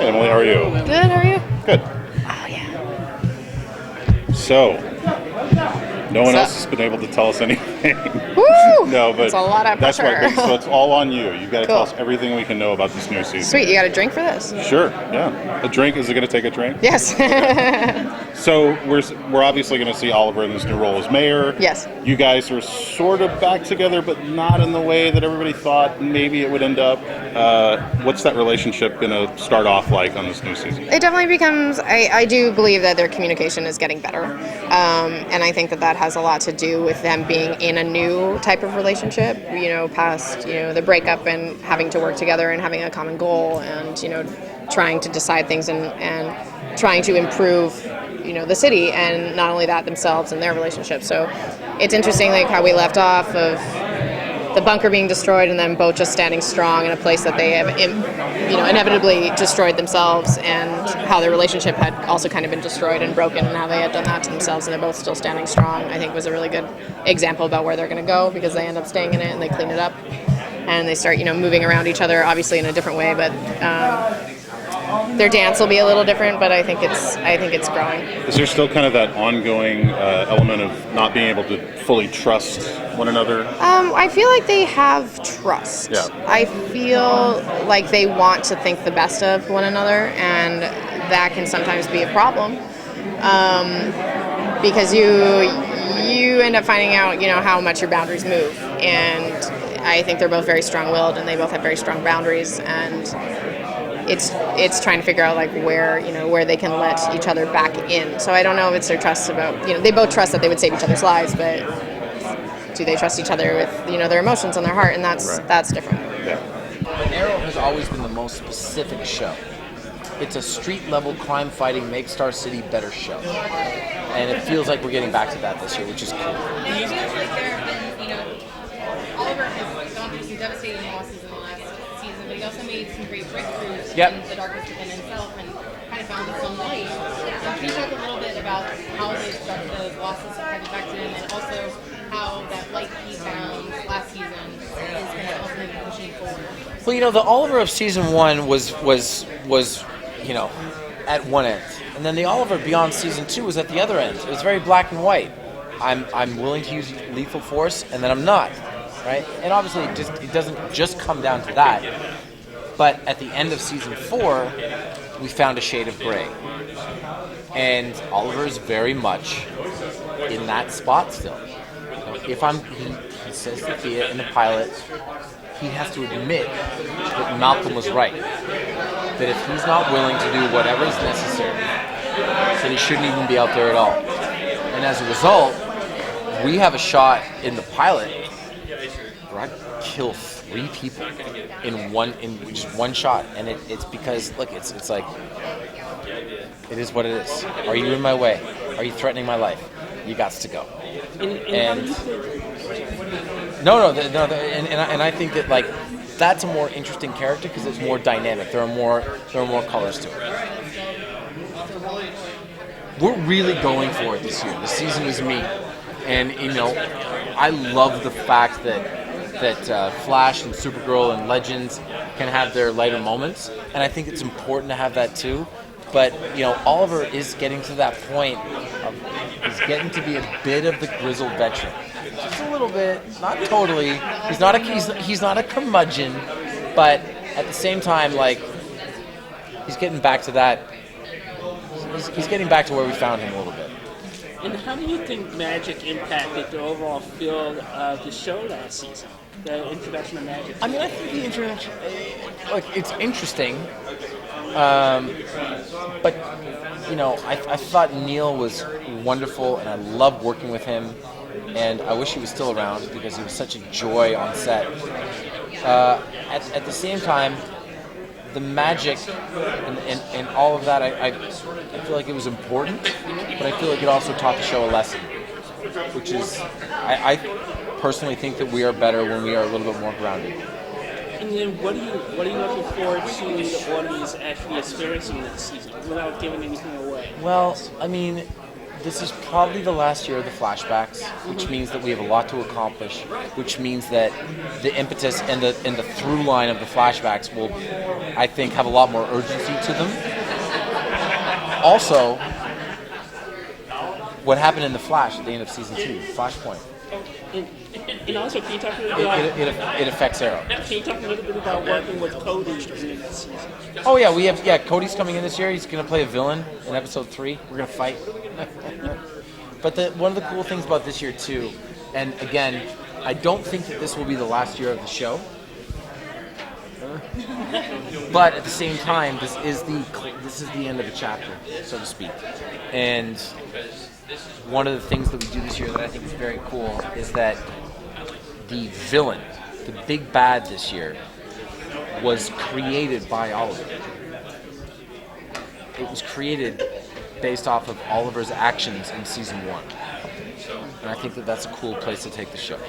Emily, how are you? Good, how are you? Good. Oh, yeah. So, no one So- else has been able to tell us anything. Woo! No, but It's a lot of that's pressure. right. So it's all on you. You've got to tell Cool. us everything we can know about this new season. Sweet, you got a drink for this? Sure. Yeah. A drink? Is it going to take a drink? Yes. So we're obviously going to see Oliver in this new role as mayor. Yes. You guys are sort of back together, but not in the way that everybody thought maybe it would end up. What's that relationship going to start off like on this new season? It definitely becomes, I do believe that their communication is getting better. And I think that has a lot to do with them being in a new type of relationship, past, the breakup and having to work together and having a common goal and, trying to decide things and trying to improve, the city, and not only that, themselves and their relationship. So it's interesting, like, how we left off of the bunker being destroyed and then both just standing strong in a place that they have, inevitably destroyed themselves, and how their relationship had also kind of been destroyed and broken, and how they had done that to themselves, and they're both still standing strong. I think was a really good example about where they're going to go, because they end up staying in it and they clean it up and they start, moving around each other, obviously in a different way, but their dance will be a little different, but I think it's growing. Is there still kind of that ongoing element of not being able to fully trust one another? I feel like they have trust. Yeah. I feel like they want to think the best of one another, and that can sometimes be a problem, because you end up finding out, how much your boundaries move, and I think they're both very strong-willed, and they both have very strong boundaries, and it's trying to figure out, like, where they can let each other back in. So I don't know if it's their trust about, they both trust that they would save each other's lives, but do they trust each other with, their emotions and their heart, and that's different. Yeah. Arrow has always been the most specific show. It's a street-level crime-fighting, make Star City better show. And it feels like we're getting back to that this year, which is cool. It feels like there have been, Oliver has gone through some devastating losses in the last season, but he also made some great breakthroughs in the darkness within himself and kind of found some light. Can you talk a little bit about how the losses have affected him, and also how that light he found last season is going to ultimately be pushing forward? Well, the Oliver of season 1 was at one end, and then the Oliver beyond season 2 was at the other end. It was very black and white. I'm willing to use lethal force, and then I'm not, right? And obviously, it doesn't just come down to that. But at the end of season 4, we found a shade of gray, and Oliver is very much in that spot still. If he says to Thea in the pilot, he has to admit that Malcolm was right. That if he's not willing to do whatever is necessary, then he shouldn't even be out there at all. And as a result, we have a shot in the pilot where I kill 3 people in just one shot, and it's because, look, it's like, it is what it is. Are you in my way? Are you threatening my life? You got to go. And and I think that, like, that's a more interesting character because it's more dynamic. There are more colors to it. We're really going for it this year. The season is me, and I love the fact that Flash and Supergirl and Legends can have their lighter moments, and I think it's important to have that too. But Oliver is getting to that point of he's getting to be a bit of the grizzled veteran. Just a little bit, not totally. He's not a curmudgeon, but at the same time, like, he's getting back to that. He's getting back to where we found him a little bit. And how do you think magic impacted the overall feel of the show last season? The introduction of magic. I mean, I think the introduction, it's interesting, but I thought Neil was wonderful, and I loved working with him. And I wish he was still around because he was such a joy on set. At the same time, the magic and all of that, I feel like it was important, but I feel like it also taught the show a lesson, which is, I personally think that we are better when we are a little bit more grounded. And then what are you looking forward to the audience actually experiencing this season without giving anything away? Well, I mean, this is probably the last year of the flashbacks, which means that we have a lot to accomplish, which means that the impetus and the through line of the flashbacks will, I think, have a lot more urgency to them. Also, what happened in The Flash at the end of season 2, Flashpoint. And also, can you talk a little bit about It affects Arrow. Can you talk a little bit about working with Cody during this season? Oh yeah, Cody's coming in this year. He's going to play a villain in episode 3. We're going to fight. But one of the cool things about this year too, and again, I don't think that this will be the last year of the show. But at the same time, this is the end of a chapter, so to speak. And one of the things that we do this year that I think is very cool is that the villain, the big bad this year, was created by Oliver. It was created based off of Oliver's actions in season 1. And I think that that's a cool place to take the show.